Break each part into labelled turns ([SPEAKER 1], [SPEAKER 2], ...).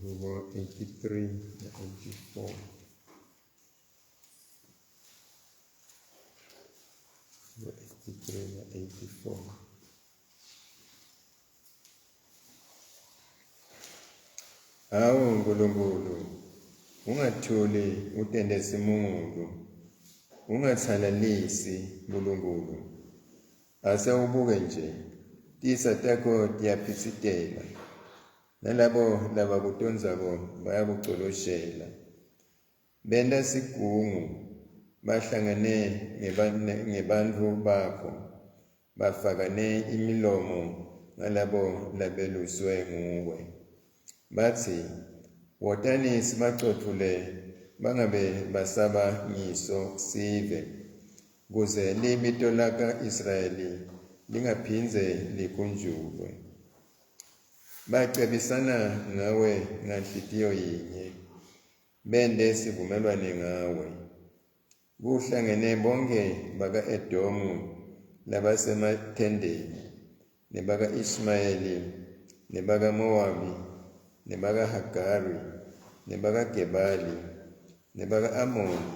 [SPEAKER 1] Over 83 na 84. Over 83 na 84. Hawu Nkulunkulu, ungathuli utendesi umuntu, ungathalalisi Nkulunkulu. Ase ubuke nje, tisa takho tiyaphitsitela. Nalabo labakutonzako bayakucoloshela. Benda sigungu, bahlangane ngebantfu bakho, bafakane imilomo ngalabo labeluswe nguwe. Bathi, wotani sibacotfule, bangabe basaba ngiso sive, kuze libito laka Israeli lingaphindze likunjulwe. Bacebisana ngawe nganhlitiyo yinye, bende sivumelwane ngawe. Kuhlangene bonke baka Edomu labasemathendeni, nebaka Ishmayeli, nebaka Mowabi, nebaka Hagari, nebaka Gebali, nebaka Amoni,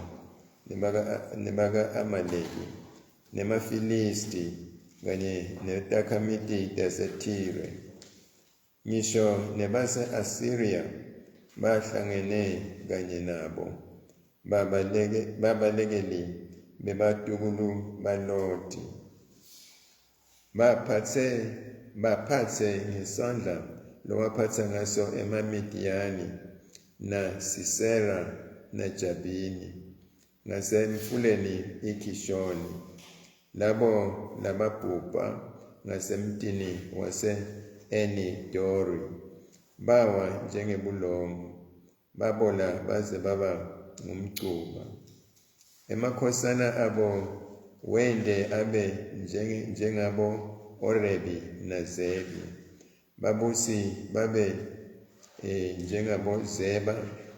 [SPEAKER 1] nebaka Amaleki, nemafilisti kanye netakhamiti taseTire. Ngisho nebase Assyria bahlangene kanye nabo. Babalekeli bebatukulu baloti. Baphatse ngesandla lowaphatsa ngaso eMamidiyani na Sisera na Jabini ngasemfuleni iKishoni. Labo lababhubha ngasemtini wase Eni Dori, bawa njengebulongo, babola baze baba ngumcuba. Emakhosana abo wende abe njengabo Orebi na Zebi. Babusi babe njengabo Zeba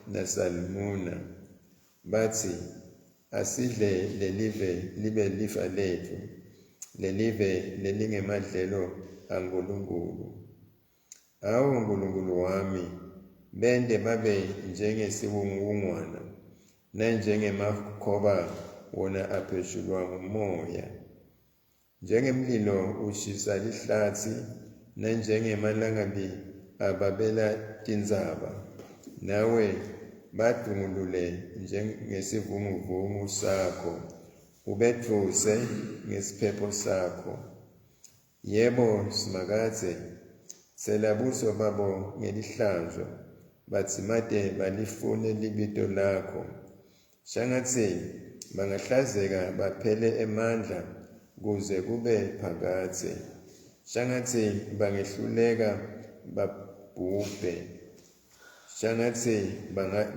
[SPEAKER 1] na Salmuna. Bathi, asidle lelive libe lifa lethu, lelive lelingemadlelo aNkulunkulu. Awu Nkulunkulu wami, bende babe njengesiwungungwana, nanjengemakhoba wona apheshulwa ngumoya. Njengemlilo ushisa lihlathi, nanjengemalangabi ababela tindzaba. Nawe badungulule njengesivunguvungu sakho, ubethuse ngesiphepho sakho. Yebo simakadze, selabuso babo ngelihlanzo, batsimate balifune libito lakho. Shangatsi bangahlazeka baphele emandla, kuze kube phakatse. Shangatsi bangehluleka babhubhe. Shangatsi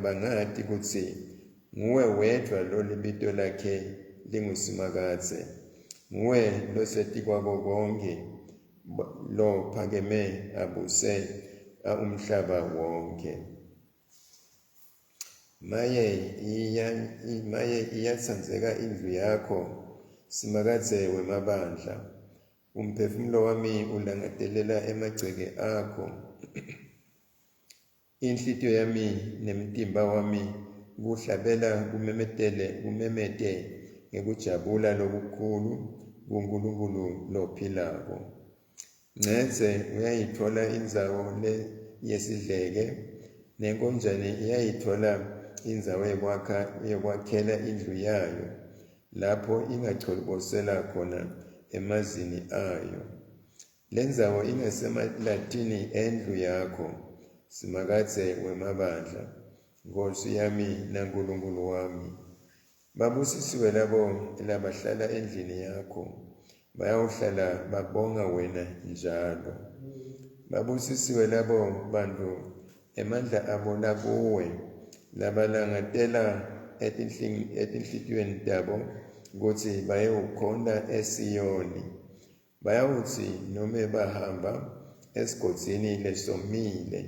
[SPEAKER 1] bangati kutsi nguwe wedwa lo libito lakhe lingusimakadze. Nguwe losetikwako konke, lo phakeme abuse umhlaba wonke. Maye iyatsandzeka indlu yakho, simakadze wemabandla. Umphefumulo wami ulangadelela emagceke akho. Inhlitiyo yami nemtimba wami kuhlabela kumemete ngekujabula lokukhulu kuNkulunkulu lophilako. Ngetse uyayithola indzawo le yesidleke, nenkonjane iyayithola indzawo yekwakhela indlu yayo, lapho ingacholobosela khona emazini ayo. Lendzawo ingasemalatini endlu yakho, simakadze wemabandla, Nkosi yami na Nkulunkulu wami. Babusisiwe labo labahlala endlini yakho, bayawuhlala babonga wena njalo. Babusisiwe labo bantu emandla abo lakuwe, labalangatela etinhlitiyweni tabo ukuthi bayewukhonza eSiyoni. Bayawuthi noma bahamba esigodini lesomile,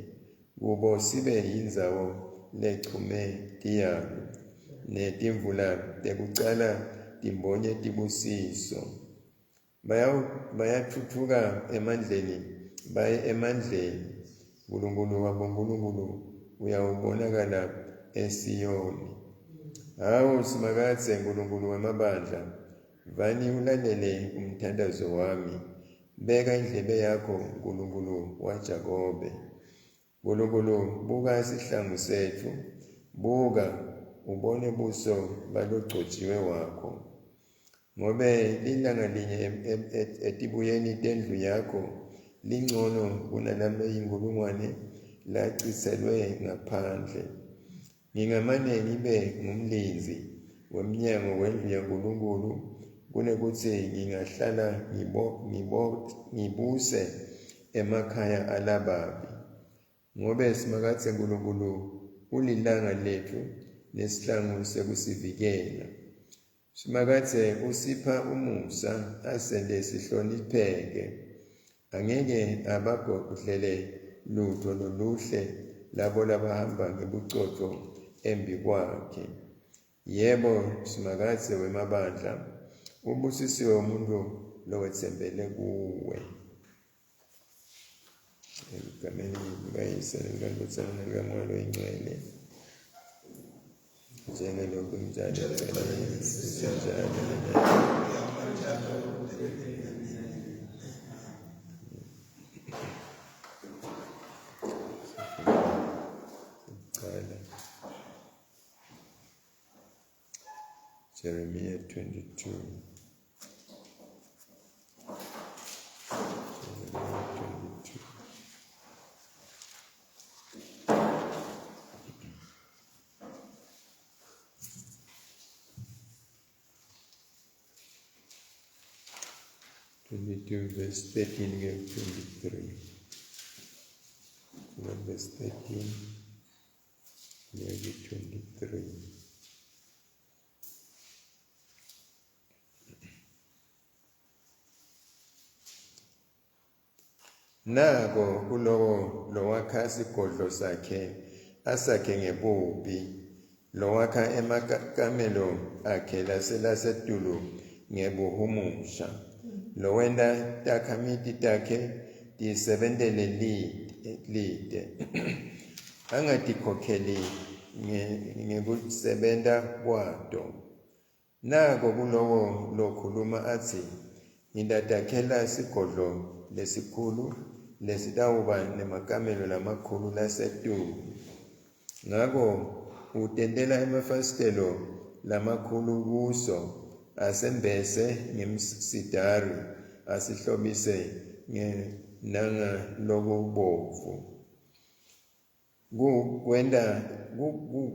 [SPEAKER 1] kubo sibe yindzawo lechume tiyalo, netimvula tekucala timbonye tibusiso. Bayathuthuka emandleni, baye emandleni. Nkulunkulu wabo Nkulunkulu uyawubonakala eSiyoni. Hawu simakatse Nkulunkulu wamabandla, vani ulalele umthandazo wami. Beka indlebe yakho Nkulunkulu waJakobe. Nkulunkulu, buka isihlangu sethu, buka ubone buso balogcotshiwe wakho. Ngobe lilanga linye etibuyeni tendlu yakho lingcono kunalame yinkulungwane laciselwe ngaphandle. Ngingamane ngibe ngumlinzi wemnyango wendlu yaNkulunkulu kunekuthi ngingahlala ngibuse emakhaya alababi. Ngobe simakatse Nkulunkulu ulilanga lethu nesihlangu sekusivikela. Simakatse usipha umusa asende sihlonipheke. Angeke abagodlele lutho loluhle labo labahamba ngebucoco embi kwakhe. Yebo simakatse wemabandla, ubusisiwe umuntu lowethembele kuwe. Egameni likaYise likaNdodana likaMoya Oyingcwele, njengalokhu njalo Jeremiah 22. Verse 13 and 23. Verse 13, maybe 23. Nako kulowo lowakha isigodlo sakhe asakhe ngebubi, lowakha emakamelo akhe lasedulo ngebuhumusha, lowenda takhamiti takhe tisebentele lide, angatikhokheli ngekusebenta kwato. Nako kulowo lokhuluma atsi, ngitatakhela sigodlo lesikhulu lesitawuba nemakamelo lamakhulu lasetulu. Ngako utentela emafasitelo lamakhulu kuso, asembese ngemsidari, asihlobise nanga lokubovu.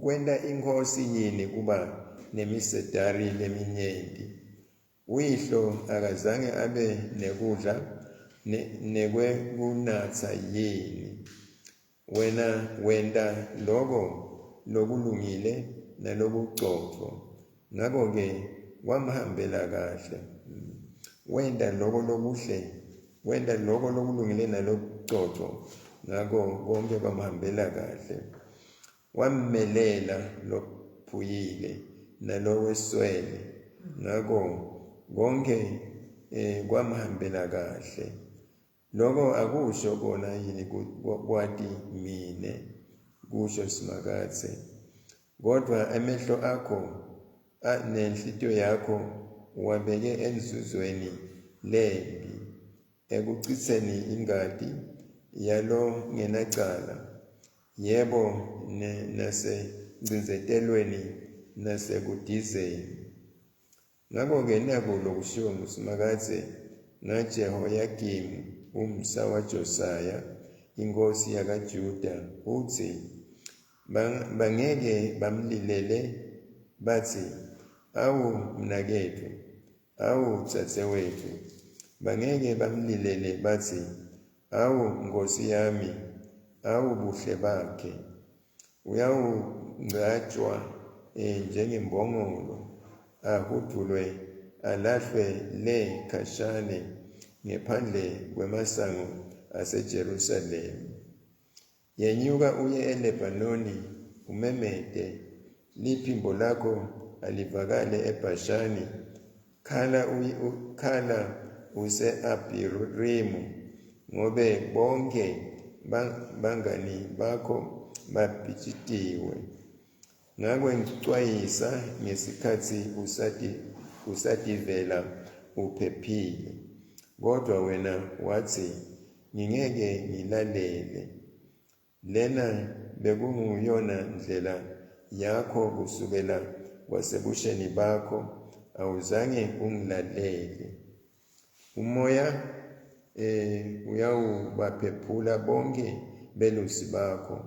[SPEAKER 1] Kwenta inkhosi yini kuba nemisedari leminyenti? Uyihlo akazange abe nekudla nekwekunatsa yini? Wena wenda loko lokulungile nalokucotfo, ngako-ke wamhambela kahle. Wenda loko lokuhle, wenda loko lokulungile nalokucotfo, ngako konke kwamhambela kahle. Wammelela lophuyile naloweswele, ngako konke kwamhambela kahle. Loko akusho kona yini kwati mine, kusho simakatse. Kodwa amehlo akho nenhlitiyo yakho wabeke enzuzweni lembi, ekuchitheni ingati yalo ngenacala. Yebo, nasengcinzetelweni nasekudizeni. Ngako-ke naku lokushiwo ngusimakatse ngaJehoyakimu umsa waJosaya inkosi yakaJuda, uthi bangeke bamlilele bathi, awu mnakethu, awu dzadzewethu. Bangeke bamlilele bathi, awu nkosi yami, awu buhle bakhe. Uyawungcatshwa njengembongolo, ahudulwe alahlwe le khashane ngephandle kwemasango aseJerusalema. Yenyuka uye eLebanoni umemede, liphimbo lakho alivakale eBhashani. Khala use-Abharimu, ngobe bonke bangani bakho babhijitiwe. Ngakwexwayisa ngesikhathi usadivela uphephile, kodwa wena wathi, ngingeke ngilalele. Lena bekunguyona ndlela yakho kusukela kwasebusheni bakho, awuzange ungilalele. Umoya uyawubaphephula bonke belusi bakho,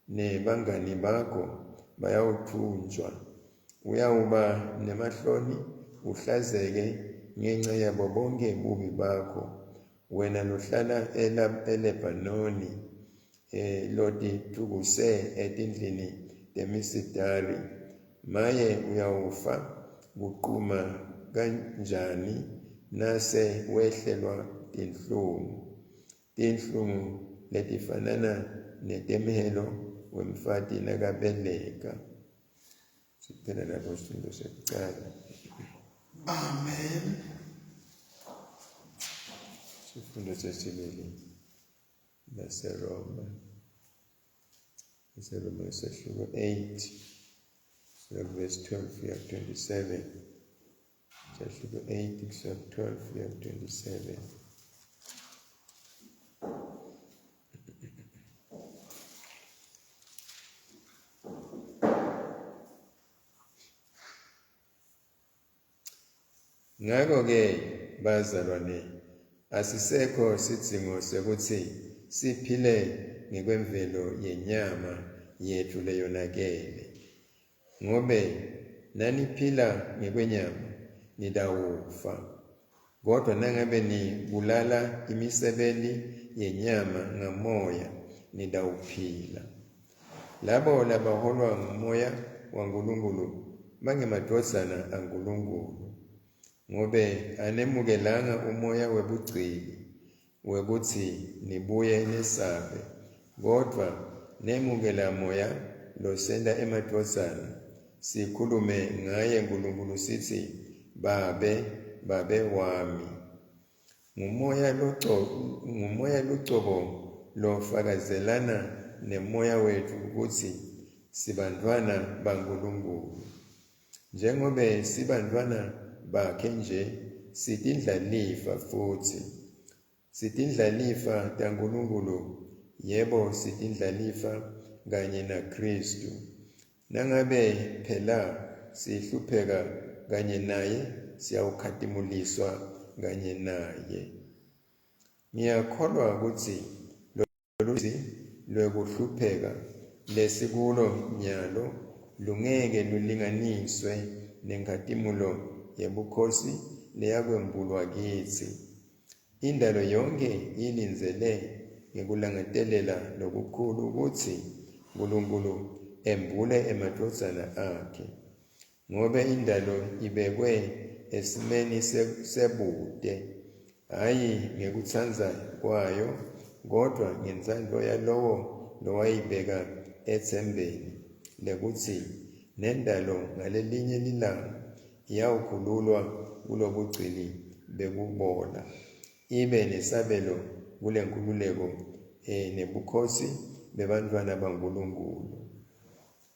[SPEAKER 1] nebangani bakho bayawuthunjwa. Uyawuba nemahloni uhlazeke ngenxa yabo bonke bubi bakho. Wena lohlala eLebanoni, lodithukuse etindlini temisidari. Maye uyawufa kuquma kanjani nase wehlelwa tinhlungu letifanana netemhelo wemfati nakabeleka. Siphela lapho isifundo sekuqala.
[SPEAKER 2] Amen.
[SPEAKER 1] Isifundo sesibili baseRoma. Roma isahluko 8 verse 12 kuya 27. Isahluko 8 kuya 12 kuya 27. Ngakho-ke bazalwane, asisekho sidingo sokuthi siphile ngekwemvelo yenyama yethu leyonakele. Ngobe naniphila ngekwenyama nidawufa, kodwa nangabe nibulala imisebeli yenyama ngamoya nidawuphila. Labo labaholwa ngumoya waNkulunkulu bangemadodana aNkulunkulu, ngobe anemukelanga umoya webugcili wekuthi nibuye nesabe, kodwa nemukela moya losenda emadodana. Sikhulume ngaye Nkulunkulu sithi, Babe wami. Ngumoya lucobo lofakazelana nemoya wethu ukuthi sibantwana baNkulunkulu. Njengobe sibantwana bakhe nje, sitindlalifa futhi. Sitindlalifa taNkulunkulu, yebo sitindlalifa kanye naKristu. Nangabe phela sihlupheka kanye naye, siyawukhatimuliswa kanye naye. Ngiyakholwa ukuthi lolu lwekuhlupheka lesikulo nyalo lungeke lulinganiswe nenkatimulo yebukhosi leyakwembulwa kithi. Indalo yonke ilinzele ngekulangatelela lokukhulu ukuthi uNkulunkulu embule emadodana akhe, ngobe indalo ibekwe esimeni sebude, hhayi ngekuthanza kwayo, kodwa ngensando yalowo lowayibeka ethembeni lekuthi nendalo ngalelinye ilanga iyawukhululwa kulobugcili bekubola, ibe nesabelo kule nkululeko nebukhosi bebantwana baNkulunkulu.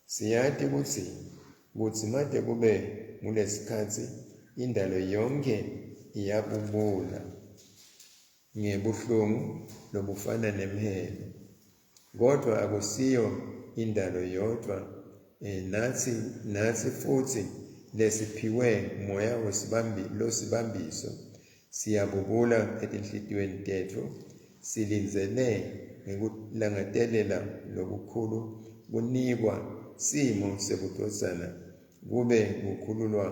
[SPEAKER 1] Siyathi ukuthi made kube ngulesikhathi indalo yonke iyabubula ngebuhlungu lobufana nemhelo, kodwa akusiyo indalo yodwa, nathi futhi lesiphiwe moya losibambiso siyabubula etinhlitiyweni tethu, silinzele ngekulangatelela lokukhulu kunikwa simo sebudodana kube kukhululwa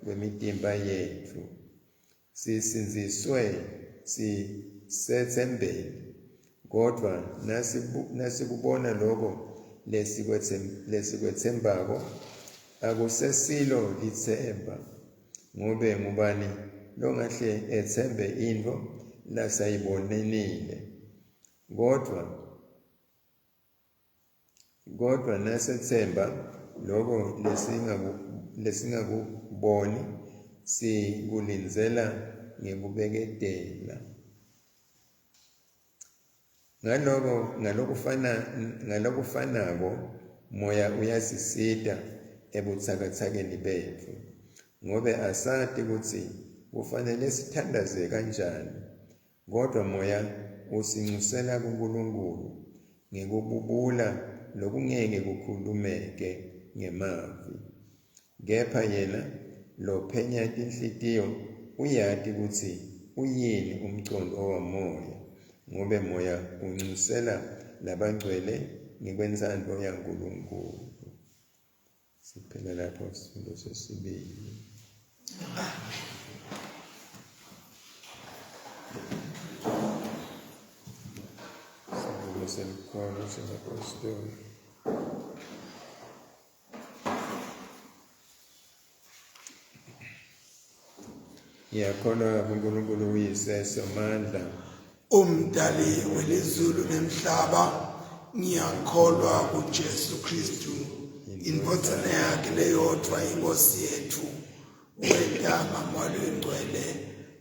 [SPEAKER 1] kwemitimba yethu. Sisinziswe sisethembeni, kodwa nasikubona lokho lesikwethembako akusesilo lithemba, ngobe ngubani longahle ethembe into lasayibonenile. Kodwa nasethemba lokho lesingakuboni sikulinzela ngekubeketela. Ngalokufanako moya uyasisita ebuthakathakeni bethu, ngobe asati ukuthi kufanele sithandaze kanjani, kodwa moya usinxusela kuNkulunkulu ngekububula lokungeke kukhulumeke ngemazwi. Kepha yena lophenya tinhliziyo uyati ukuthi uyini umcondo wamoya, ngobe moya unxusela labangcwele ngekwentsandvo yaNkulunkulu. Siphela lapho isifundo sesibili. Sibuko selikhono sengapostoli. Ngiyakholwa kuNkulunkulu uyise somandla,
[SPEAKER 2] umdali welizulu nemhlaba. Ngiyakholwa kuJesu Kristu, indodana yakhe leyodwa, inkosi yethu, wedama mwalwengcwele,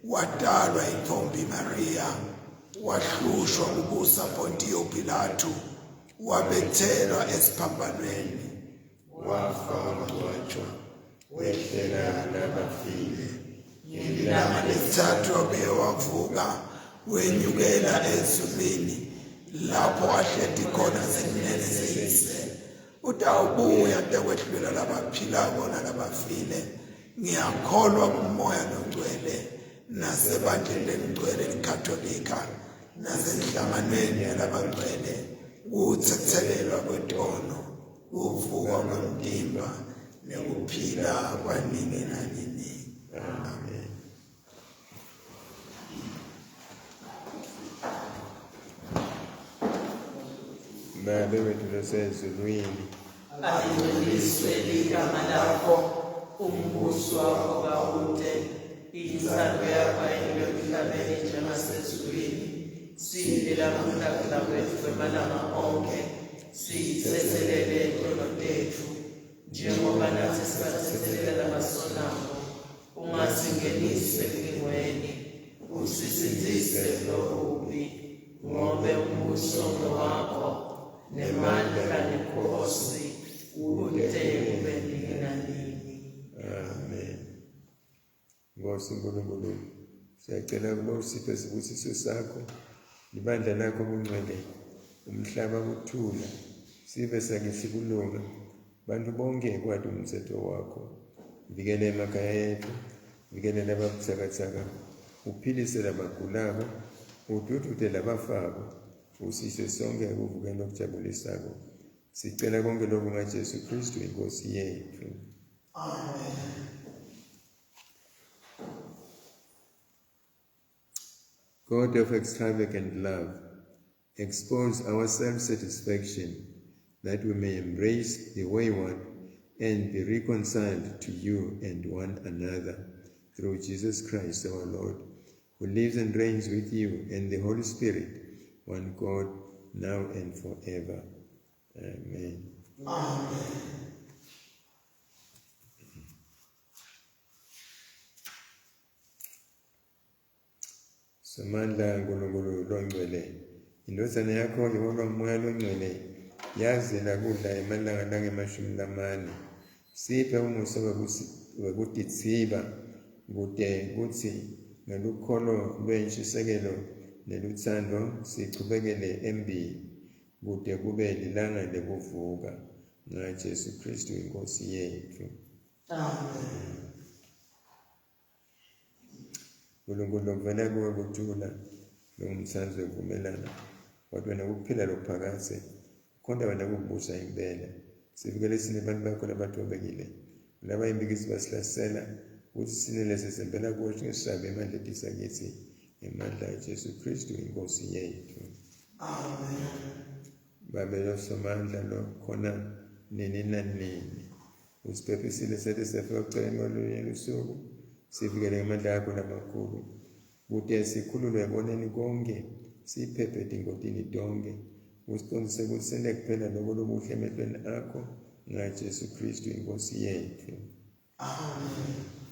[SPEAKER 2] wadalwa intombi Maria, wahlushwa kubusa Pontiyo Pilato, wabethelwa esiphambanweni,
[SPEAKER 1] wafa wangcwatshwa, wehlela nabafile.
[SPEAKER 2] ngelanga lesithathu wabuye wavuka, wenyukela ezulwini, lapho ahlezi khona sekunene seyise. Utawubuya tekwedlula labaphilako nalabafile. Ngiyakholwa kumoya longcwele, nasebandleni lengcwele likatolika, nasenhlanganweni yalabangcwele, ukuthethelelwa kwetono, ukuvuka kwemtimba, nekuphila kwanini nanini.
[SPEAKER 1] Amen. Baba wethu osezulwini,
[SPEAKER 3] alungiswe igama lakho, umbuso wakho kawude, inzalo yakho ayinto emhlabeni njengasezulwini. Siphe namuhla ukudla kwethu kwamalanga onke, sithethelele izono zethu, njengoba nathi sibathethelela abasonayo. Ungasingenisi emlingweni, usisinzise kulokubi, ngoba umbuso wakho nemandla nenkosi kude kube nini nanini.
[SPEAKER 1] amen. Nkosi Nkulunkulu, siyacela ukuba usiphe isibusiso sakho, libandla lakho kungcwele, umhlaba kuthula, sive sakithi kulunga, bantu bonke kwati umthetho wakho. Vikele emakhaya ethu, vikele lababuthakathaka, uphilise labagulako, ududute labafako, usise sonke ekuvukeni okujabulisako. Sicela konke lokhu ngaJesu Kristu inkosi yethu.
[SPEAKER 2] Amen.
[SPEAKER 1] God of extravagant love, expose our self-satisfaction that we may embrace the wayward and be reconciled to you and one another through Jesus Christ our Lord, who lives and reigns with you and the Holy Spirit, one God, now and forever. Amen.
[SPEAKER 2] Amen.
[SPEAKER 1] Somandla Nkulunkulu longcwele, indodana yakho iholwa ngumoya longcwele, yazela kudla emalanga langemashumi lamane. Siphe umusa wekutitsiba, kude kutsi ngelukholo lwentshisekelo nelutsando sichubekele embili, kude kube lilanga lekuvuka, ngaJesu Kristu inkosi yethu.
[SPEAKER 3] Amen.
[SPEAKER 1] Nkulunkulu lokuvela kuwe kuthula, longumthanzi wevumelana, kodwa nakuphila lokuphakathe, khonda wena kukubusa impela. Sivikele sine bantu bakho labathobekile, laba imbikisi basihlasela, ukuthi sinele sesempela kuwe singesabi emandla etisakithi, ngemandla kaJesu Kristu inkosi yethu.
[SPEAKER 2] Amen.
[SPEAKER 1] Babelo somandla lo khona nini nanini, usiphephesile sethu sefika kuceleni kolunye lusuku, sivikele ngamandla akho lamakhulu, kude sikhululwe eboneni konke, siphephe engotini tonke, usiqondise ukuthi sende kuphela lokho lobuhle emehlweni akho, ngaJesu Kristu inkosi yethu.
[SPEAKER 2] Amen.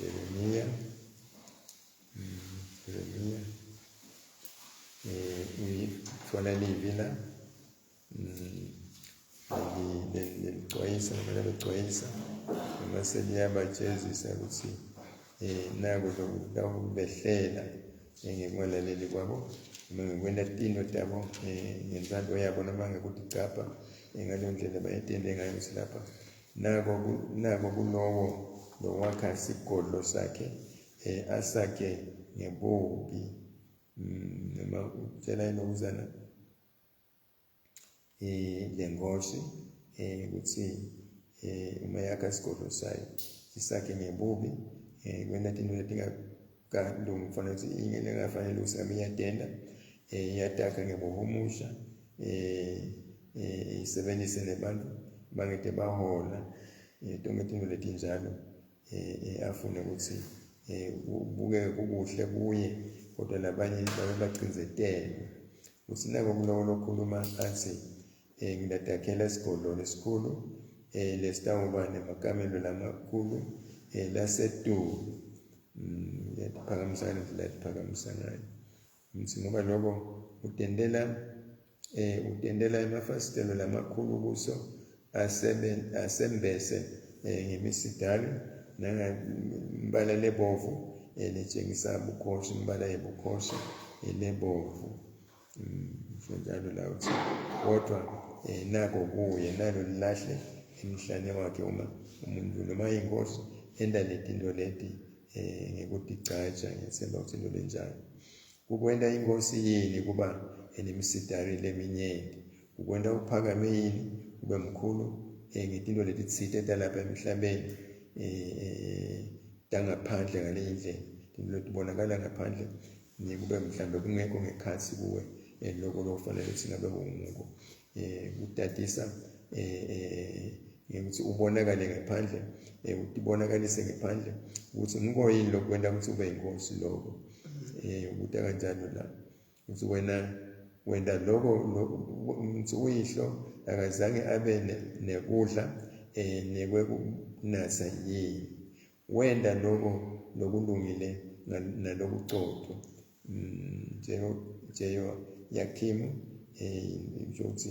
[SPEAKER 1] Jeremia uyithola livila lelixwayisa noma becwayisa noma seliyabajezisa ukuthi nako lokubehlela ngekungalaleli kwabo noma ngekwenda tino tabo ngenzando yabo noma ngekuthi capha ngaleyo ndlela bayetende ngayo ukuthi lapha nako kulowo lowakha isigodlo sakhe asakhe ngebubi noma utshela inokuzana lengosi ukuthi uma yakha isigodlo sayo isakhe ngebubi kwenda into letingakalungi kufanele ukuthi ingafanele usabe iyatenda iyatakha ngebohumusha isebenzise nebantu bangete bahola tonke into letinjalo afune ukuthi ubukeke kubuhle kuye kodwa labanye babe bacinzetele ukuthi nako kulowo lokhuluma athi ngidadakhela isigodlo esikhulu lesitawuba nemakamelo lamakhulu lasetulu yaphakamisa ngale yaphakamisa ngayo ukuthi ngoba lokho utendela emafasitelo lamakhulu kuso asembese ngemisidali nangambala lebovu letshengisa bukhosi imbala yebukhosi lebovu njalo la uthi kodwa nako kuye nalo lilahle emhlane wakhe uma umuntu noma inkosi enda letinto leti ngekudicatsha ngesemba ukuthi into lenjalo ukwenda inkosi yini kuba enemisidari leminyenti ukwenda uphakame yini kube mkhulu ngetinto letitsite talapha emhlabeni tangaphandle ngale indlela into letibonakala ngaphandle kube mhlambe kungekho ngekhatsi kuwe lokho lokufanele ukuthi ngabe unguko kutatisa ukuthi ubonakale ngaphandle utibonakalise ngaphandle ukuthi ngoyini lokwenda ukuthi ube inkosi lokho ukuthi kanjalo la ukuthi wenda lokho ukuthi uyihlo akazange abe nekudla nekwekunatha yini wenda lokho lokulungile nalokucotho njeyo Yakimu ukuthi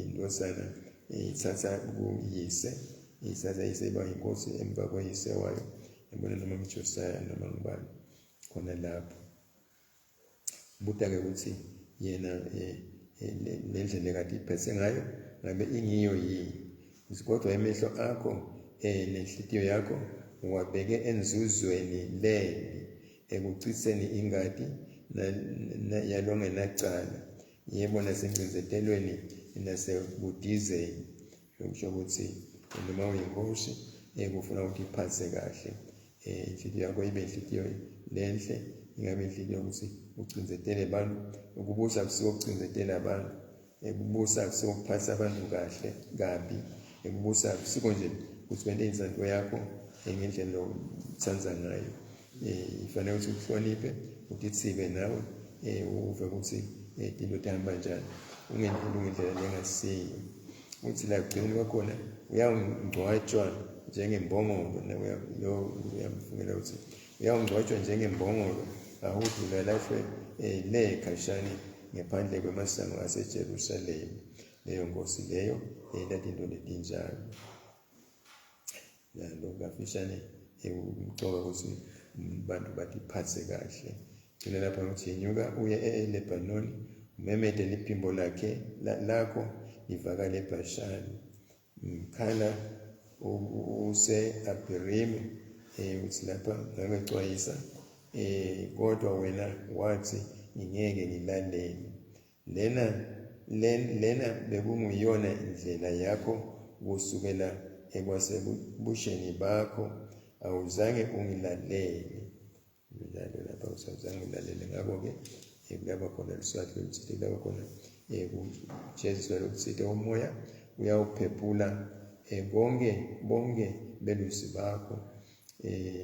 [SPEAKER 1] indosana ithatha kuyise ithatha iseba inkosi emva kwayise wayo ebona noma uJosiah noma ngubani khona lapho buta-ke ukuthi yena lendlela kade iphethe ngayo ngabe ingiyo yini kodwa emehlo akho nenhlitiyo yakho wabeke enzuzweni leli ekuchitheni ingadi yalongenacala yebo nasengcinzetelweni nasebudizeni lokusho ukuthi noma uyinkosi kufuna ukuthi iphathe kahle inhlitiyo yakho ibe inhlitiyo lenhle ingabe inhlitiyo ukuthi ucinzetele abantu ukubusa kusuke ukucinzetela abantu ukubusa kusuke ukuphatha abantu kahle kabi ukubusa kusuke nje ukuthi wende inzando yakho ngendlela othanza ngayo ifanele ukuthi uhloniphe utithibe nawe uve ukuthi into tahamba njani ungendluli ngendlela lengasiyo uthi la kugcineni kwakhona uyangcwatshwa njengembongolo uyamfungela ukuthi uyangcwatshwa njengembongolo awudlula lahlwe lekhashani ngaphandle kwemasango aseJerusalema leyo nkosi leyo lathi into letinjalo lo ngafishane umcoka ukuthi abantu batiphathe kahle thina lapha ukuthi inyuka uye eLebanon umemede liphimbo lakhe lakho livakale eBhashani khala use Abirimi uthi lapha ngakexwayisa kodwa wena wathi ngingeke ngilalele. Lena bekungiyona indlela yakho kusukela ekwasebusheni bakho, awuzange ungilalele. Njalo lapha awuzange ungilalele. Ngakho-ke kulaba khona liswati lokuthi kulaba khona kuJesu lokuthi umoya uyawuphephula bonke belusi bakho,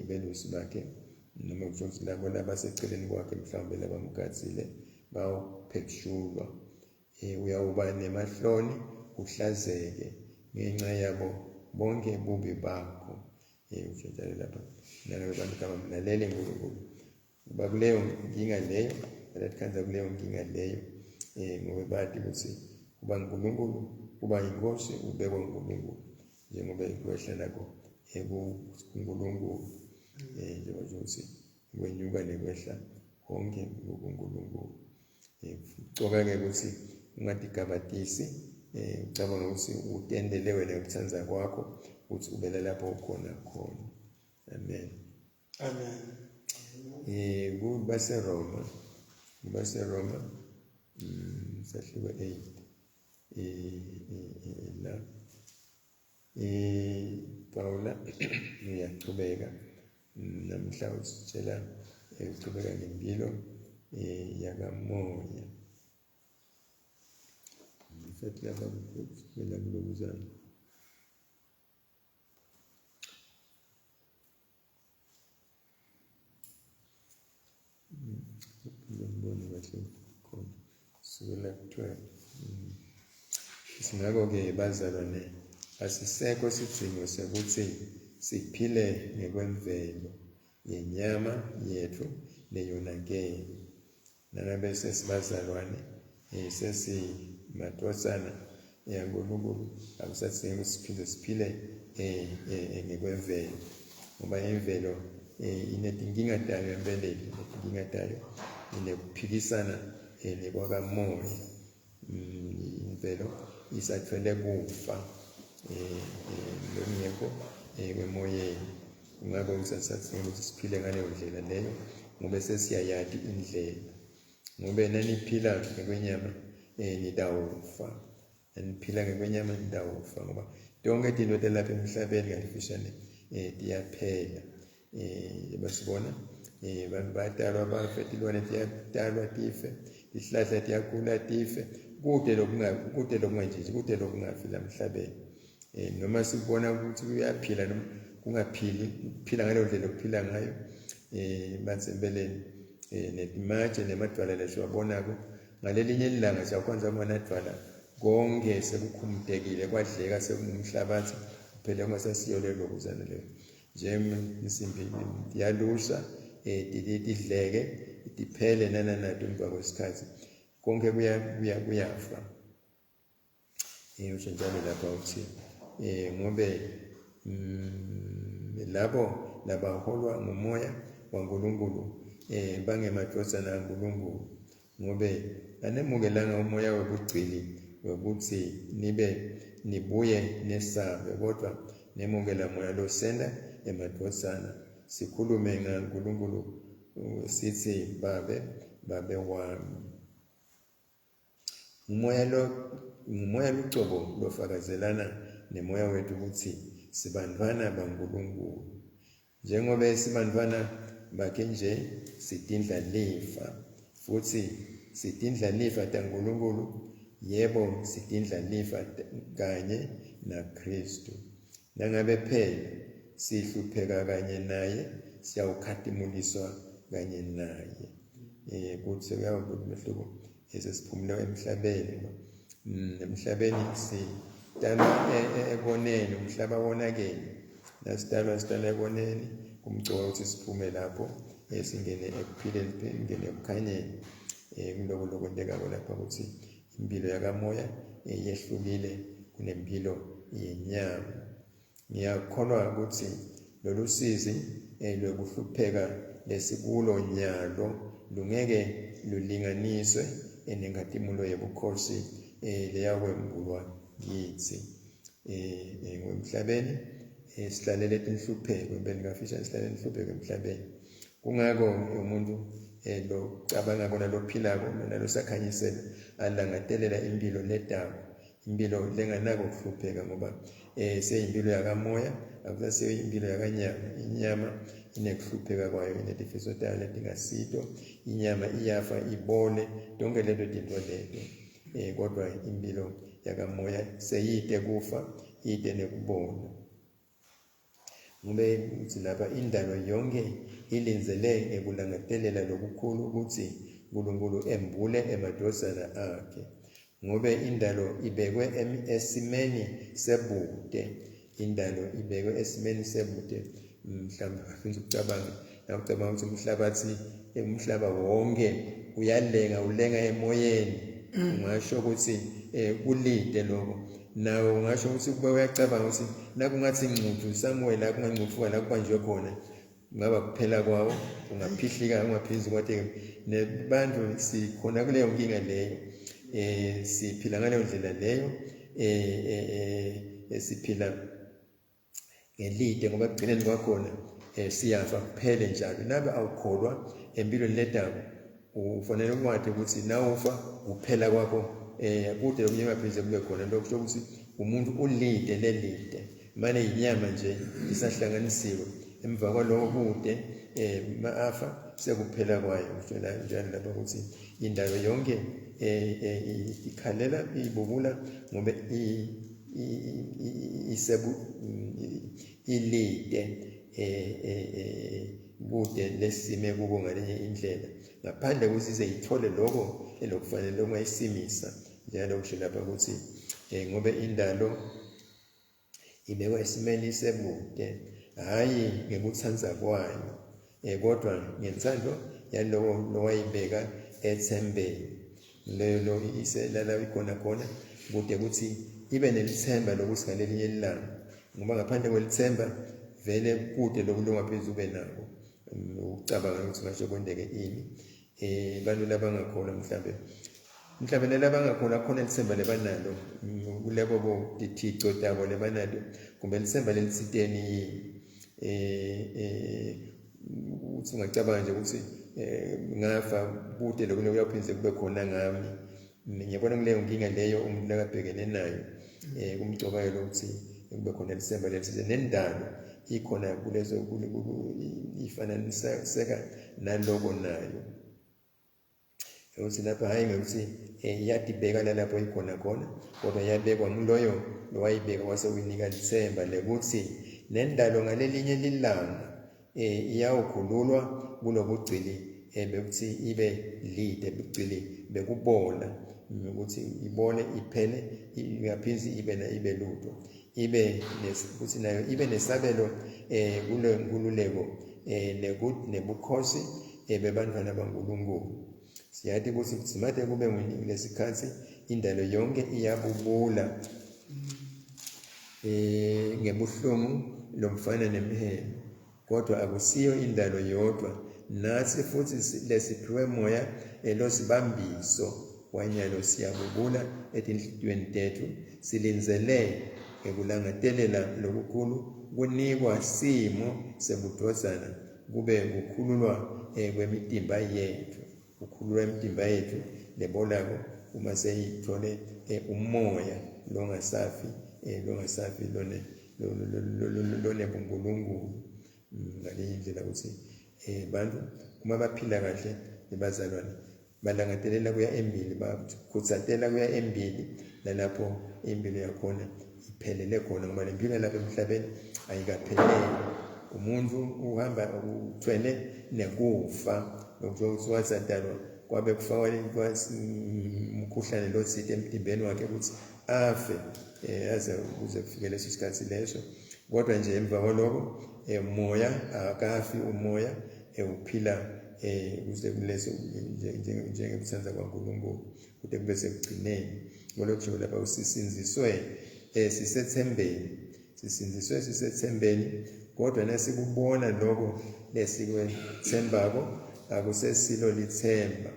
[SPEAKER 1] belusi bakhe, noma kusho ukuthi labo labaseceleni kwakhe mhlawumbe labamgazile bawuphekshulwa. Uyawuba nemahloni uhlazeke ngenxa yabo bonke bubi bakho. Usho njalo lapha nalabo bantu kabamlalele uNkulunkulu. Kuba kuleyo nkinga leyo, balathanza kuleyo nkinga leyo, ngoba bathi ukuthi kuba uNkulunkulu, kuba inkosi ubekwa uNkulunkulu, njengoba ikwehla nakho kuNkulunkulu, njengoba ukuthi kwenyuka nekwehla konke kuNkulunkulu. Ucoka-ke ukuthi ungadigabatisi, ucabanga ukuthi utendele wena ukuthanza kwakho ukuthi ubela lapho ukhona khona. Amen.
[SPEAKER 2] Amen.
[SPEAKER 1] KubaseRoma sahluko 8 la Paula uyaqhubeka namhla usitshela uqhubeka ngempilo yakamoya. Mfethu lapha kumela kulokuzana ngibone kahle khona sukela ku-12. Singakho-ke bazalwane, asisekho isidingo sokuthi siphile ngokwemvelo yenyama yethu leyonakele. Nangabe sesibazalwane sesimadodana yaNkulunkulu, akusadingi ukuthi siphile ngokwemvelo, ngoba imvelo inetinkinga tayo empeleni, inetinkinga tayo, inekuphikisana nekwakamoya. Imvelo isathwele kufa lokungekho kwemoyeni. Ngakho kusasadinga ukuthi siphile ngaleyo ndlela leyo, ngoba sesiyayadi indlela. Ngoba naniphila ngokwenyama nitawufa, naniphila ngokwenyama nitawufa, ngoba tonke izinto lapha emhlabeni ngalifishane tiyaphela. Basibona batalwa bafe, tilwane tiyatalwa tife, izihlahla tiyakhula tife, kude lokungantshintshi, kude lokungafi la emhlabeni. Noma sibona ukuthi uyaphila noma kungaphili, kuphila ngaleyo ndlela okuphila ngayo batsembeleni. Netimatshe nemadwala lesiwabonako ngalelinye ilanga siyakwanza ukubona dwala konke sekukhumutekile, kwadleka, sekunumhlabathi kuphela kungasasiyo leyo lokuzana leyo. Njengensimbi yalusha tidleke tiphele nananato emva kwesikhathi, konke kuyafa. Usho njalo lapha uthi ngobe labo labaholwa ngumoya waNkulunkulu bangemadodana kaNkulunkulu, ngobe anemukelanga umoya wobugcili wokuthi nibuye nesabe, kodwa nemukela moya losenda emadodana, sikhulume ngaNkulunkulu sithi babe wami. Ngumoya lucobo lofakazelana nemoya wethu ukuthi sibantwana baNkulunkulu. Njengoba sibantwana bakhe nje sidinda lifa, futhi sidinda lifa taNkulunkulu. Yebo, sidinda lifa kanye naKristu. Nangabe phela sihlupheka kanye naye, siyawukhatimuliswa kanye naye. Kuthi sekuyawukuthi umehluko esesiphumile emhlabeni. Emhlabeni sidalwa eboneni, umhlaba wonakele. Nasidalwa eboneni, kumcoka ukuthi siphume lapho singene ekuphileni, singene ekukhanyeni. Kuloko kwentekako lapha ukuthi impilo yakamoya yehlukile kunempilo yenyama. Ngiyakholwa ukuthi lolu sizi lokuhlupheka lesikulo nyalo lungeke lulinganiswe nenkazimulo yobukhosi leyakwembulwa kithi. Emhlabeni sihlalele inhlupheko impela ngafisha sihlalele inhlupheko emhlabeni. Kungako umuntu lo cabanga kona lophilako lona losakhanyisela alangatelela impilo ledabu, impilo lenganako ukuhlupheka ngoba seyimpilo yakamoya akusaseyo impilo yakanyama. Inyama inekuhlupheka kwayo, inezifiso zayo lezingasito, inyama iyafa ibole, donke lezo zinto lezo. Kodwa impilo yakamoya seyide kufa, ide nekubona. Ngobe uthi lapha indalo yonke ilinzele ekulangatelela lokukhulu ukuthi uNkulunkulu embule emadozana akhe. Ngobe indalo ibekwe esimeni sebude, indalo ibekwe esimeni sebude. Mhlawumbe afisa ukucabanga ukuthi umhlaba wonke ulenga emoyeni, ungasho ukuthi kulide lokho. Nawo ungasho ukuthi kuba uyacabanga ukuthi nakungathi ingcuthu Samuel la kungangcuthuka la kubanjwe khona ngaba kuphela kwawo, ungaphihlika ungaphizi kwathi nebantu sikhona kuleyo nkinga leyo. Siphila ngaleyo ndlela leyo, siphila ngelide ngoba kugcineni kwakhona siyafa kuphele njalo. Nabe awukholwa empilweni ledabu, ufanele ukwazi ukuthi nawufa kuphela kwakho kude lokunyemaphize kube khona. Lokho kusho ukuthi umuntu ulide lelide, mane inyama nje isahlanganisiwe. Emva kwalokho kude maafa sekuphela kwayo. Kusho njalo lapha ukuthi indalo yonke ikhalela ibubula ngoba ilide kude lesime kubo ngalenye indlela, ngaphandle ukuthi seyithole lokho elokufanele ungayisimisa. Njalo kusho lapha ukuthi ngoba indalo ibekwa esimeni sebude, hhayi ngekuthanza kwayo, kodwa ngensando yalowo lowayibeka ethembeni. Lelo iselala ikhona khona kude ukuthi ibe nelithemba lokuthi ngalelinye ilanga, ngoba ngaphandle kwelithemba vele kude lokulungaphezulu ube nako ukucabanga ukuthi ngasho kwendeke ini. Bantu labangakholwa mhlawumbe labangakholwa khona lithemba lebanalo kulebo bothixo tabo lebanalo, kumbe lithemba lelisiteni uthi ungacabanga nje ukuthi ngafa kude lokulo kuyaphinze kube khona ngami. Ngiyabona kuleyo nkinga leyo umuntu akabhekene nayo, kumcobelo ukuthi kube khona lithemba lelisiteni nendalo ikhona kulezo ifananiseka naloko nayo. Ukuthi lapha hhayi ngokuthi yadibeka lapho ikhona khona, kodwa yabekwa nguloyo lowayibeka wase uyinika lithemba lekuthi nendalo ngalelinye lilanga iyawukhululwa kulobugcili bekuthi ibe lide, bugcili bekubola, ukuthi ibole iphele, ingaphinzi ibe lutho, ukuthi nayo ibe nesabelo kule nkululeko nebukhosi bebantwana baNkulunkulu. Siyathi ukuthi simade kube lesikhathi indalo yonke iyabubula ngebuhlungu lomfana nemihelo, kodwa akusiyo indalo yodwa, nathi futhi lesiphiwe moya losibambiso wanyalo siyabubula etinhlitiyweni tethu, silinzele ekulangatelela lokukhulu kunikwa simo sebudozana kube kukhululwa kwemitimba yethu, kukhululwa imitimba yethu lebolako uma seyithole umoya longasafi lonebunkulunkulu. Ngaleyo ndlela ukuthi bantu uma baphila kahle nebazalwane balangatelela kuya embili, bakhuthatela kuya embili, lalapho impilo yakhona iphelele khona, ngoba lempilo lapha emhlabeni ayikapheleli. Umuntu uhamba uthwele nekufa, ukuthi wazadalwa kwabe kufakwa umkhuhlane lothile emtimbeni wakhe ukuthi afe aze kuze kufike leso sikhathi leso. Kodwa nje emva kwalokho umoya akafi, umoya uphila kuze kuleso njengebuthanza kwaNkulunkulu kude kube sekugcineni. Ngolokho kusho lapha usisinziswe sisethembeni, kodwa nasikubona lokho lesikwethembako akusesilo lithemba.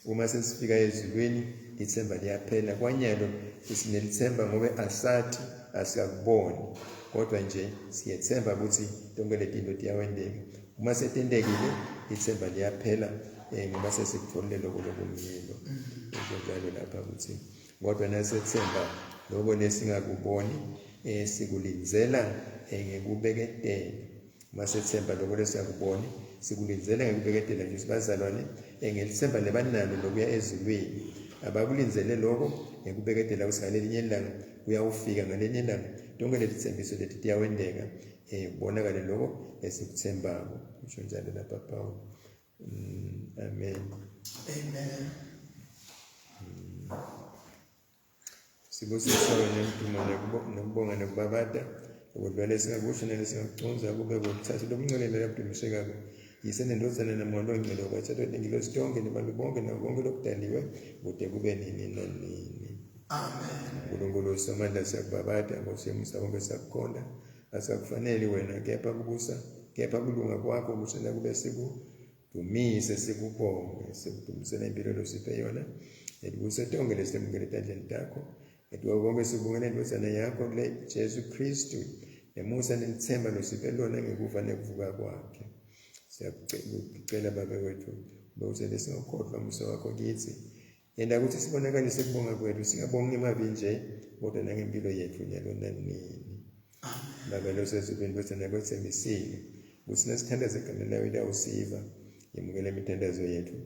[SPEAKER 1] Uma sesifika ezulwini lithemba liyaphela. Kwanyalo sinelithemba ngoba asathi asikakuboni, kodwa nje siyethemba ukuthi tonke letinto tiyawendeka. Uma setentekile ithemba liyaphela ngoba sesikutholile lokho lokumyelo. Njalo lapha ukuthi kodwa nasethemba lokho lesingakuboni sikulinzela ngekubeketela. Uma sethemba lokho lesingakuboni sikulinzela ngekubeketela nje sibazalwane ngelithemba lebanalo lokuya ezulwini. Abakulinzele lokho ngekubeketela ukuthi ngalelinye ilanga uyawufika, ngalelinye ilanga tonke lezithembiso leti tiyawendeka kubonakale lokho esikuthembako. Kusho njalo lapha Paulo. Amen.
[SPEAKER 2] Amen.
[SPEAKER 1] Sibusisa wena mtuma nokubonga nokubabada ukudlala singakusho nalesingakuconza kube kokuthatha lobungcwele labdumise kabi yise nendozana namoya ongcwele ubathatha ngilosi tonke nabantu bonke nabo bonke lokudaliwe kude kube nini nanini.
[SPEAKER 2] Amen.
[SPEAKER 1] uNkulunkulu uSomandla siyakubabada ngosemusa konke sakukhonda asakufanele wena kepha kubusa kepha kulunga kwakho kusena kube sikudumise sikubonge sikudumisela impilo losiphe yona ekubuse tonke lesemukele etandleni takho etwa konke sibongela indozana yakho le Jesu Kristu nemusa nelithemba losiphe lona ngekufa nekuvuka kwakhe. Siyakucela baba wethu bawusele singakhohlwa umusa wakho kithi yena ukuthi sibonakalise kubonga kwethu singabongi emavi nje kodwa nangempilo yethu nyalo nanini. Baba losezulwini bethana kwethembisile ukuthi nasithandaze igama layo liyawusiva yemukela imithandazo yethu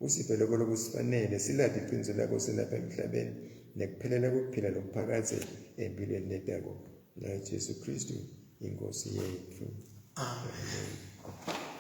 [SPEAKER 1] usiphe lokho lokusifanele silade iqiniso lakho selapha emhlabeni nekuphelela kokuphila lokuphakathi empilweni letako na Jesu Kristu inkosi yethu.
[SPEAKER 2] Amen.